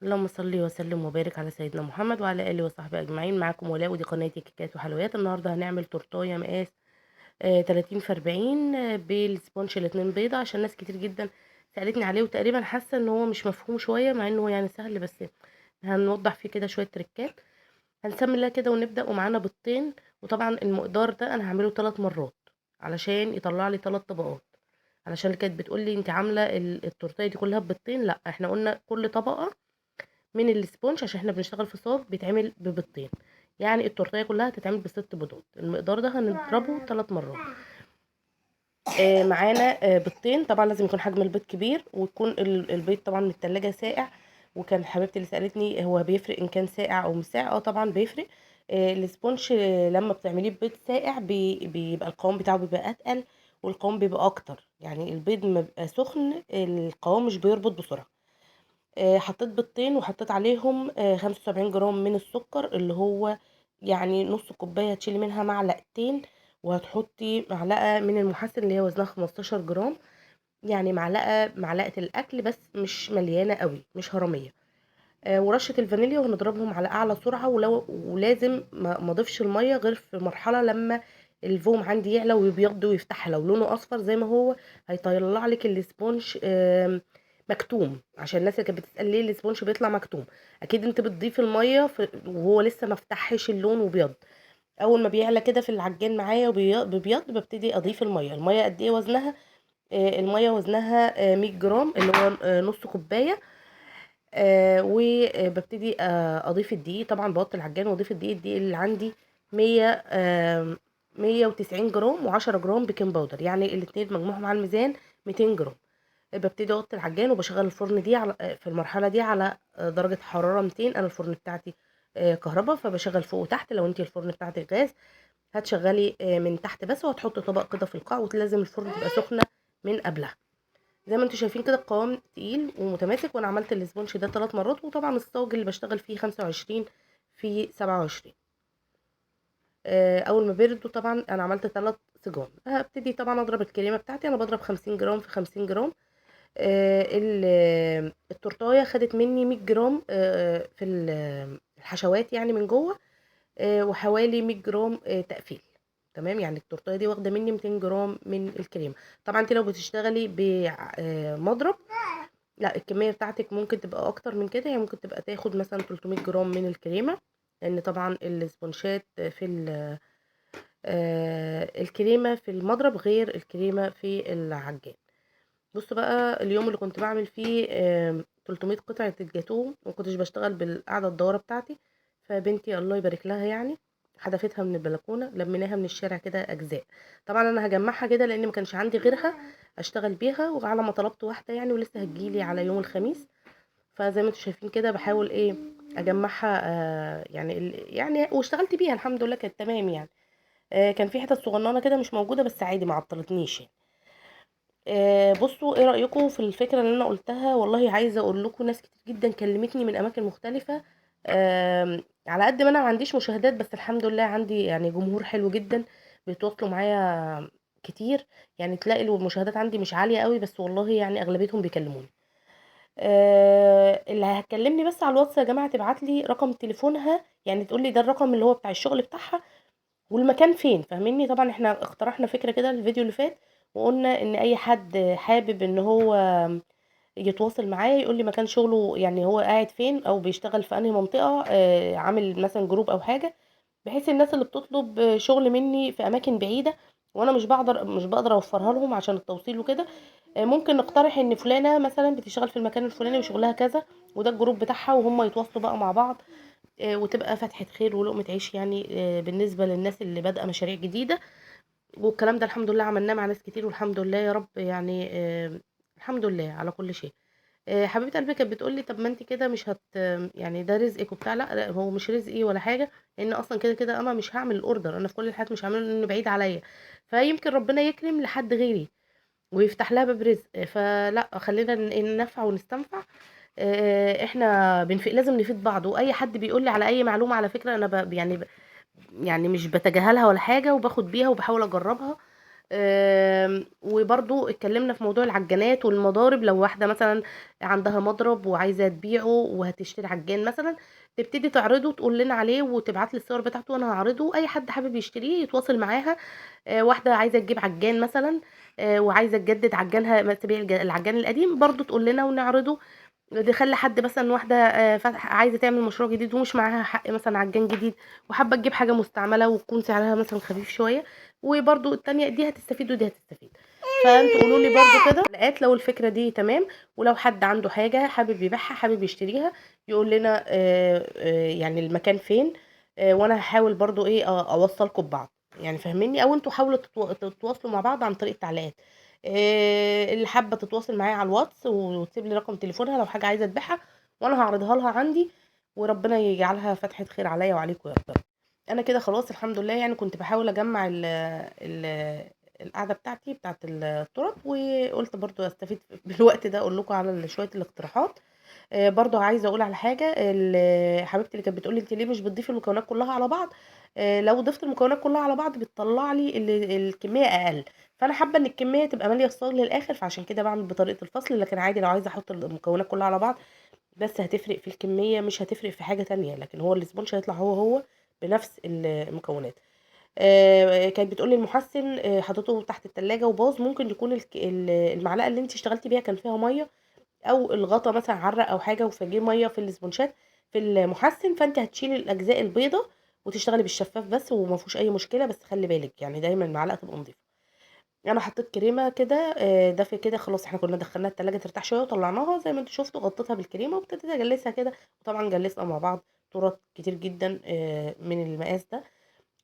اللهم صل وسلم وبارك على سيدنا محمد وعلى اله وصحبه اجمعين. معاكم ولاء، ودي قناتي كيكات وحلويات. النهارده هنعمل تورتايه مقاس 30 في 40 بالسبونش الاتنين بيضه، عشان ناس كتير جدا سالتني عليه، وتقريبا حاسه ان هو مش مفهوم شويه، مع انه يعني سهل، بس هنوضح فيه كده شويه تريكات. هنسمي الله كده ونبدا. ومعانا بيضتين، وطبعا المقدار ده انا هعمله 3 مرات علشان يطلع لي 3 طبقات. علشان اللي كانت بتقول لي انت عامله التورتيه دي كلها ببيضتين، لا احنا قلنا كل طبقه من السبونج، عشان احنا بنشتغل في صاج بيتعمل ببيضتين، يعني التورتيه كلها هتتعمل ب6 بيضات. المقدار ده هنضربه 3 مرات. معانا بيضتين. طبعا لازم يكون حجم البيض كبير، ويكون البيض طبعا من التلاجة ساقع. وكان حبيبتي اللي سألتني هو بيفرق ان كان ساقع او مش ساقع. طبعا بيفرق. السبونج لما بتعمليه ببيض ساقع بيبقى القوام بتاعه بيبقى اتقل، والقوام بيبقى اكتر. يعني البيض ما بيبقى سخن القوام مش بيربط بسرعه. حطيت بيضتين، وحطيت عليهم 75 جرام من السكر، اللي هو يعني نص كوباية هتشيلي منها معلقتين، وهتحطي معلقة من المحسن اللي هي وزنها 15 جرام. يعني معلقة الأكل، بس مش مليانة قوي، مش هرمية. ورشة الفانيليا، وهنضربهم على أعلى سرعة. ولازم ما اضيفش المية غير في مرحلة لما الفوم عندي يعلى ويبيض ويفتح. لو لونه أصفر زي ما هو هيطلع لك السبونج مكتوم. عشان الناس اللي كانت بتسأل ليه السبونج بيطلع مكتوم، اكيد انت بتضيف المية وهو لسه ما فتحش اللون وبيض. اول ما بيعلى كده في العجان معايا وبيبيض ببتدي اضيف المية قد ايه وزنها. المية وزنها 100 جرام، اللي هو نص كوباية. وببتدي اضيف الدقيق. طبعا بوطي العجان واضيف الدقيق اللي عندي 100 190 جرام و10 جرام بيكنج باودر، يعني الاتنين مجموعهم على الميزان 200 جرام. ببتدي اوطي العجان وبشغل الفرن دي على في المرحله دي على درجه حراره 200. انا الفرن بتاعتي كهرباء، فبشغل فوق وتحت. لو انتي الفرن بتاعتك غاز هتشغلي من تحت بس، وهتحطي طبق كده في القاع، ولازم الفرن تبقى سخنه من قبلها. زي ما انتم شايفين كده القوام تقيل ومتماسك. وانا عملت الاسبونج ده 3 مرات. وطبعا الصاج اللي بشتغل فيه 25 في 27. اول ما بردوا طبعا انا عملت 3 سجان. هبتدي طبعا اضرب الكريمه بتاعتي. انا بضرب 50 جرام في 50 جرام. التورتايه خدت مني 100 جرام في الحشوات يعني من جوه. وحوالي 100 جرام تقفيل. تمام، يعني التورتايه دي واخده مني 200 جرام من الكريمه. طبعا انت لو بتشتغلي بمضرب، لا الكميه بتاعتك ممكن تبقى اكتر من كده. يعني ممكن تبقى تاخد مثلا 300 جرام من الكريمه، لان طبعا السبونشات في الكريمه في المضرب غير الكريمه في العجان. بصوا بقى، اليوم اللي كنت بعمل فيه 300 قطعة الجاتوه، وما كنتش بشتغل بالقعدة الدورة بتاعتي. فبنتي الله يبارك لها يعني حدفتها من البلكونة، لميناها من الشارع كده أجزاء. طبعا أنا هجمعها كده لأن ما كانش عندي غيرها أشتغل بيها، وعلى ما طلبت واحدة يعني، ولسه هتجيلي على يوم الخميس. فزي ما انتم شايفين كده بحاول ايه اجمعها. يعني يعني واشتغلت بيها الحمد لله، كانت تمام يعني. كان في حتت صغننه كده مش موجوده، بس عادي ما عطلتنيش يعني. بصوا ايه رأيكم في الفكرة اللي انا قلتها؟ والله عايزة اقول لكم ناس كتير جدا كلمتني من اماكن مختلفة. على قد ما انا ما عنديش مشاهدات، بس الحمد لله عندي يعني جمهور حلو جدا بيتواصلوا معايا كتير. يعني تلاقي المشاهدات عندي مش عالية قوي، بس والله يعني اغلبيتهم بيكلموني. اللي هتكلمني بس على الواتس يا جماعة تبعت لي رقم تليفونها، يعني تقول لي ده الرقم اللي هو بتاع الشغل بتاعها، والمكان فين. فاهميني؟ طبعا احنا اقترحنا فكرة كده الفيديو اللي فات، وقلنا ان اي حد حابب ان هو يتواصل معايا يقول لي مكان شغله، يعني هو قاعد فين او بيشتغل في انهي منطقة، عامل مثلا جروب او حاجة، بحيث الناس اللي بتطلب شغل مني في اماكن بعيدة وانا مش بقدر اوفرها لهم عشان التوصيل وكده. ممكن نقترح ان فلانة مثلا بتشتغل في المكان الفلاني وشغلها كذا، وده الجروب بتاعها، وهم يتواصلوا بقى مع بعض. وتبقى فتحة خير ولقمة عيش يعني، بالنسبة للناس اللي بادئة مشاريع جديدة. والكلام ده الحمد لله عملناه مع ناس كتير، والحمد لله يا رب يعني. الحمد لله على كل شيء. حبيبه قلبي كانت بتقول لي طب ما انت كده مش يعني ده رزقك وبتاع. لا لا، هو مش رزقي ولا حاجه، لان اصلا كده كده انا مش هعمل الاوردر. انا في كل الحالات مش هعمله لانه بعيد عليا. فيمكن ربنا يكرم لحد غيري ويفتح لها باب رزق. فلا خلينا ننفع ونستنفع. احنا لازم نفيد بعض. واي حد بيقول لي على اي معلومه على فكره انا يعني مش بتجاهلها ولا حاجه، وباخد بيها وبحاول اجربها. وبرضو اتكلمنا في موضوع العجانات والمضارب. لو واحدة مثلا عندها مضرب وعايزة تبيعه وهتشتري عجان مثلا، تبتدي تعرضه، تقول لنا عليه وتبعت لي الصور بتاعته وانا هعرضه. اي حد حابب يشتريه يتواصل معاها. واحدة عايزة تجيب عجان مثلا، وعايزة تجدد عجانها، ما تبيع العجان القديم، برضو تقول لنا ونعرضه. تخلي حد مثلا، واحدة عايزة تعمل مشروع جديد ومش معاها حق مثلا عجان جديد، وحابة تجيب حاجة مستعملة وتكون سعرها مثلا خفيف شوية، وبرضو التانية دي هتستفيد ودي هتستفيد. فانتوا قولوا لي برضو كده لقيت لو الفكرة دي تمام. ولو حد عنده حاجة حابب يبيعها، حابب يشتريها، يقول لنا يعني المكان فين. وانا هحاول برضو ايه اوصلكم ببعض، يعني فاهميني، او انتوا حاولوا تتواصلوا مع بعض عن طريق التعليقات. اللي حابه تتواصل معايا على الواتس وتسيب لي رقم تليفونها لو حاجه عايزه تبيعها، وانا هعرضها لها عندي، وربنا يجعلها فتحه خير عليا وعليكم يا رب. انا كده خلاص الحمد لله، يعني كنت بحاول اجمع ال القعده بتاعتي بتاعت التراب، وقلت برضو استفيد بالوقت ده اقول لكم على شويه الاقتراحات. برضو عايزه اقول على حاجه، حبيبتي اللي كانت بتقولي انت ليه مش بتضيفي المكونات كلها على بعض. لو ضفت المكونات كلها على بعض بتطلع لي الكميه اقل. فانا حابه ان الكميه تبقى ماليه الصاج للاخر، فعشان كده بعمل بطريقه الفصل. لكن عادي لو عايزه احط المكونات كلها على بعض، بس هتفرق في الكميه مش هتفرق في حاجه تانية، لكن هو الاسبونج هيطلع هو بنفس المكونات. كانت بتقولي المحسن حطيته تحت التلاجة وباظ. ممكن يكون المعلقه اللي انت اشتغلتي بيها كان فيها ميه، او الغطا مثلا عرق او حاجه وفجيه ميه في الاسبونشات في المحسن، فانت هتشيلي الاجزاء البيضه وتشتغلي بالشفاف بس، وما فيهوش اي مشكله. بس خلي بالك يعني دايما المعلقه تبقى نظيفه. انا حطيت كريمه كده دافيه كده، خلاص احنا كنا دخلناها التلاجة ترتاح شويه وطلعناها زي ما انتوا شفتوا، غطيتها بالكريمه وابتديت اجلسها كده. وطبعا جلسنا مع بعض تورت كتير جدا من المقاس ده.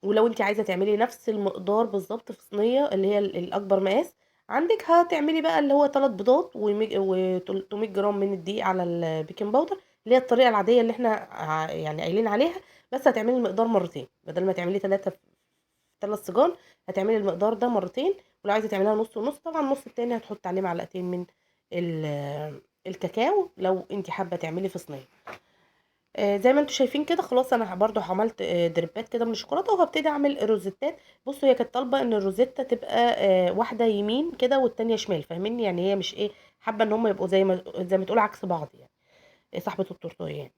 ولو انت عايزه تعملي نفس المقدار بالظبط في صينيه اللي هي الاكبر مقاس عندك، هتعملي بقى اللي هو 3 بيضات و300 جرام من الدقيق على البيكنج باودر، اللي هي الطريقه العاديه اللي احنا يعني قايلين عليها. بس هتعملي المقدار مرتين، بدل ما تعملي 3 في 3 سجان هتعملي المقدار ده مرتين. ولو عايزه تعمليها نص ونص، طبعا النص التاني هتحطي عليه معلقتين من الكاكاو لو انت حابه تعملي في صينيه. زي ما انتم شايفين كده خلاص. انا برضو عملت دريبات كده من الشوكولاته، وهبتدي اعمل روزيتات. بصوا هي كانت طالبه ان الروزيتا تبقى واحده يمين كده والتانيه شمال، فاهميني؟ يعني هي مش ايه، حابه ان هم يبقوا زي ما تقول عكس بعض يعني، صاحبه التورتيه يعني.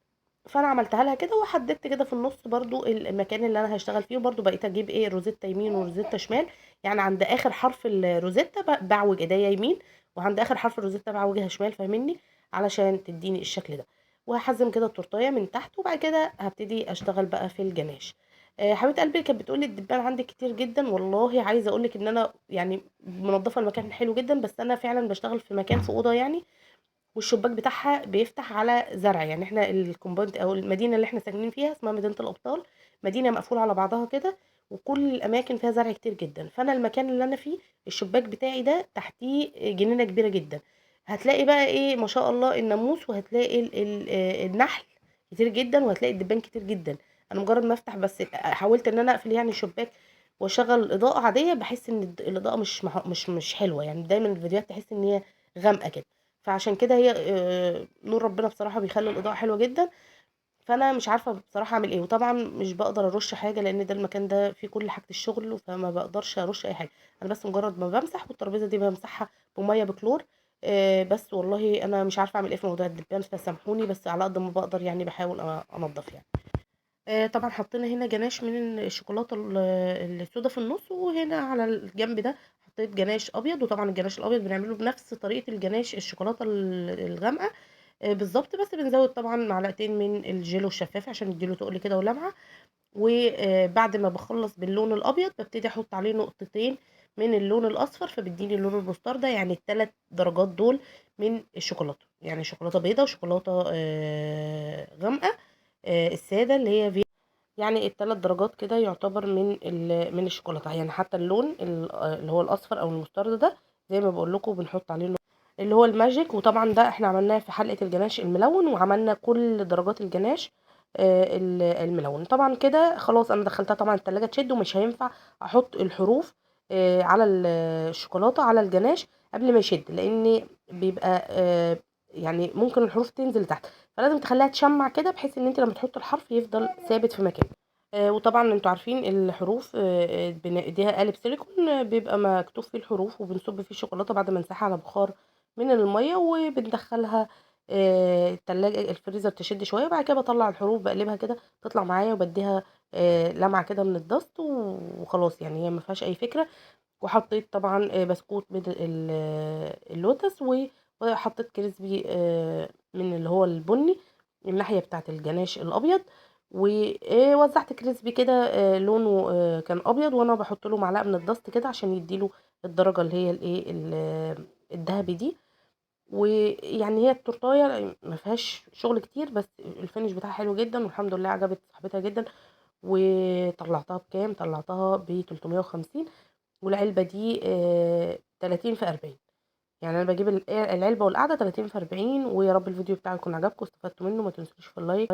فانا عملتها لها كده وحددت كده في النص برضو المكان اللي انا هشتغل فيه. وبرضو بقيت اجيب ايه روزيتا يمين وروزيتا شمال، يعني عند اخر حرف الروزيتا بعوج ايديا يمين، وعند اخر حرف الروزيتا بعوجها شمال، فاهمني؟ علشان تديني الشكل ده. وهحزم كده التورتيه من تحت، وبعد كده هبتدي اشتغل بقى في الجناش. حبيبه قلبي كانت بتقولي الدبان عندك كتير جدا، والله عايزه اقول لك ان انا يعني منظفه المكان حلو جدا، بس انا فعلا بشتغل في مكان في اوضه يعني، والشباك بتاعها بيفتح على زرع. يعني احنا الكومباوند او المدينه اللي احنا ساكنين فيها اسمها مدينه الابطال، مدينه مقفوله على بعضها كده، وكل الاماكن فيها زرع كتير جدا. فانا المكان اللي انا فيه الشباك بتاعي ده تحتيه جنينه كبيره جدا. هتلاقي بقى ايه ما شاء الله الناموس، وهتلاقي النحل كتير جدا، وهتلاقي الدبان كتير جدا. انا مجرد ما افتح بس حاولت ان انا اقفل يعني الشباك واشغل الاضاءه عاديه، بحس ان الاضاءه مش حلوه. يعني دايما الفيديوهات تحس ان هي غامقه كده. فعشان كده هي نور ربنا بصراحة بيخلي الإضاءة حلوة جدا. فأنا مش عارفة بصراحة أعمل إيه، وطبعا مش بقدر أرش حاجة لأن ده المكان ده فيه كل حاجة الشغل، فما بقدرش أرش أي حاجة. أنا بس مجرد ما بمسح، والترابيزة دي بمسحها بمية بكلور. بس والله أنا مش عارفة أعمل إيه في موضوع الدبان، فسامحوني، بس على قد ما بقدر يعني بحاول أنضف يعني. طبعا حطينا هنا جناش من الشوكولاته السودا في النص، وهنا على الجنب ده حطيت جناش ابيض. وطبعا الجناش الابيض بنعمله بنفس طريقه الجناش الشوكولاته الغامقه بالظبط، بس بنزود طبعا معلقتين من الجيلو الشفاف عشان يديله تقل كده ولمعه. وبعد ما بخلص باللون الابيض ببتدي احط عليه نقطتين من اللون الاصفر، فبيديني اللون المستردة. يعني الثلاث درجات دول من الشوكولاته، يعني شوكولاته بيضه وشوكولاته غامقه الساده اللي هي يعني الثلاث درجات كده يعتبر من الشوكولاته. يعني حتى اللون اللي هو الاصفر او المسترد ده زي ما بقول لكم بنحط عليه اللي هو الماجيك. وطبعا ده احنا عملناه في حلقه الجناش الملون، وعملنا كل درجات الجناش الملون. طبعا كده خلاص انا دخلتها طبعا التلاجة تشد، ومش هينفع احط الحروف على الشوكولاته على الجناش قبل ما يشد، لان بيبقى يعني ممكن الحروف تنزل تحت. فلازم تخليها تشمع كده بحيث ان انت لما تحط الحرف يفضل ثابت في مكانه. وطبعا انتوا عارفين الحروف بنديها قالب سيليكون بيبقى مكتوب فيه الحروف، وبنصب فيه الشوكولاته بعد ما نسيحها على بخار من الميه، وبندخلها التلاجة الفريزر تشد شويه، وبعد كده بطلع الحروف بقلبها كده تطلع معايا، وبديها لمعه كده من الضغط وخلاص. يعني هي ما فيهاش اي فكره. وحطيت طبعا بسكوت من اللوتس، وحطيت كريسبي من اللي هو البني، الناحية بتاعة الجناش الأبيض. ووزعت كريسبي كده لونه كان أبيض، وأنا بحط له معلقة من الدست كده عشان يديله الدرجة اللي هي الايه الذهبي دي. ويعني هي التورتايه ما فيهاش شغل كتير، بس الفينش بتاعها حلو جدا، والحمد لله عجبت صاحبتها جدا. وطلعتها بكام؟ طلعتها ب 350، والعلبة دي 30 في 40. يعني انا بجيب العلبة والقعدة 30 في 40. ويا رب الفيديو بتاعي يكون عجبكم واستفدتوا منه. ما تنسوش في اللايك.